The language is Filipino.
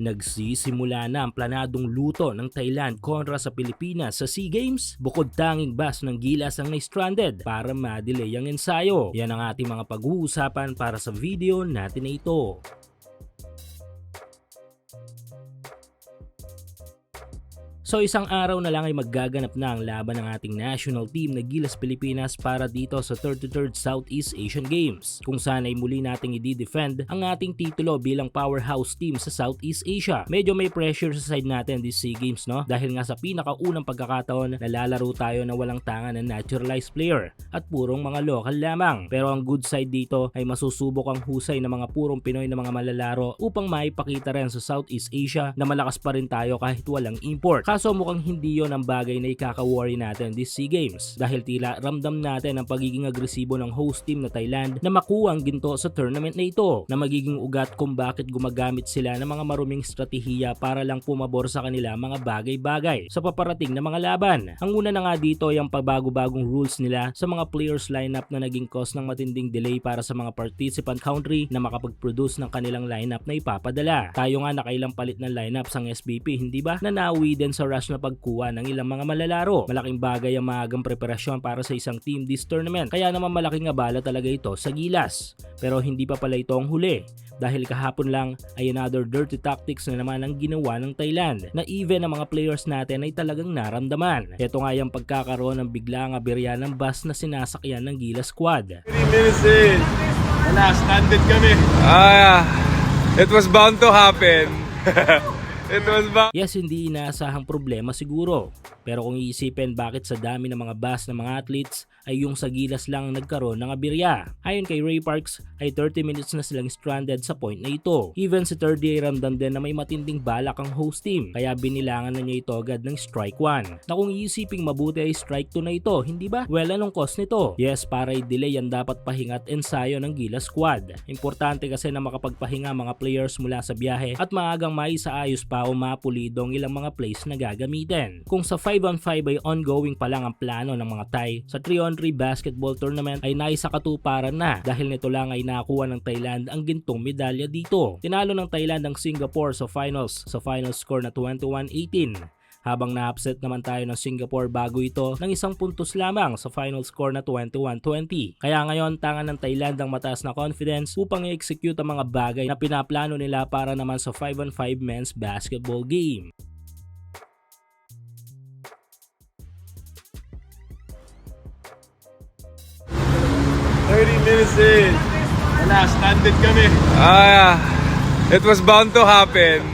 Nagsisimula na ang planadong luto ng Thailand kontra sa Pilipinas sa SEA Games. Bukod tanging bus ng Gilas ang na-stranded para ma-delay ang ensayo. Yan ang ating mga pag-uusapan para sa video natin na ito. So isang araw na lang ay maggaganap na ang laban ng ating national team na Gilas Pilipinas para dito sa 33rd Southeast Asian Games, kung saan ay muli nating i-defend ang ating titulo bilang powerhouse team sa Southeast Asia. Medyo may pressure sa side natin this SEA Games, no? Dahil nga sa pinakaunang pagkakataon nalalaro tayo na walang tanga ng naturalized player at purong mga local lamang. Pero ang good side dito ay masusubok ang husay ng mga purong Pinoy na mga malalaro upang maipakita rin sa Southeast Asia na malakas pa rin tayo kahit walang import. Kaso mukhang hindi yon ang bagay na ikaka-worry natin this SEA Games dahil tila ramdam natin ang pagiging agresibo ng host team na Thailand na makuha ang ginto sa tournament na ito, na magiging ugat kung bakit gumagamit sila ng mga maruming estratehiya para lang pumabor sa kanila mga bagay-bagay sa paparating na mga laban. Ang una na nga dito ay ang pabago-bagong rules nila sa mga players lineup na naging cause ng matinding delay para sa mga participant country na makapag-produce ng kanilang lineup na ipapadala. Tayo nga nakailang palit ng lineups ang SBP, hindi ba? Na nauwi din sa rush na pagkuha ng ilang mga malalaro. Malaking bagay ang maagang preparasyon para sa isang team this tournament. Kaya naman malaking abala talaga ito sa Gilas. Pero hindi pa pala ito ang huli. Dahil kahapon lang ay another dirty tactics na naman ang ginawa ng Thailand na even ang mga players natin ay talagang naramdaman. Ito nga yung pagkakaroon ng biglang aberya ng bus na sinasakyan ng Gilas squad. 30 minutes in. Wala, stranded kami. It was bound to happen. It was bound. Yes, hindi inaasahang problema siguro. Pero kung iisipin bakit sa dami ng mga bus ng mga athletes ay yung sa Gilas lang nagkaroon ng aberya. Ayon kay Ray Parks ay 30 minutes na silang stranded sa point na ito. Even si third day ramdam din na may matinding balak ang host team, kaya binilangan na niya ito agad ng strike 1. Na kung iisiping mabuti ay strike 2 na ito, hindi ba? Well, anong cost nito? Yes, para i-delay ang dapat pahinga at ensayo ng Gilas squad. Importante kasi na makapagpahinga mga players mula sa biyahe at maagang maisaayos pa o mapulidong ilang mga plays na gagamitin. Kung sa 5-on-5 ay ongoing pa lang ang plano ng mga Thai, sa 3-on-3 basketball tournament ay naisakatuparan na dahil nito lang ay nakuha ng Thailand ang gintong medalya dito. Tinalo ng Thailand ang Singapore sa finals sa final score na 21-18. Habang na-upset naman tayo ng Singapore bago ito ng isang puntos lamang sa final score na 21-20. Kaya ngayon tangan ng Thailand ang mataas na confidence upang i-execute ang mga bagay na pinaplano nila para naman sa 5-on-5 men's basketball game. Minutes in. Wala, stranded kami. It was bound to happen.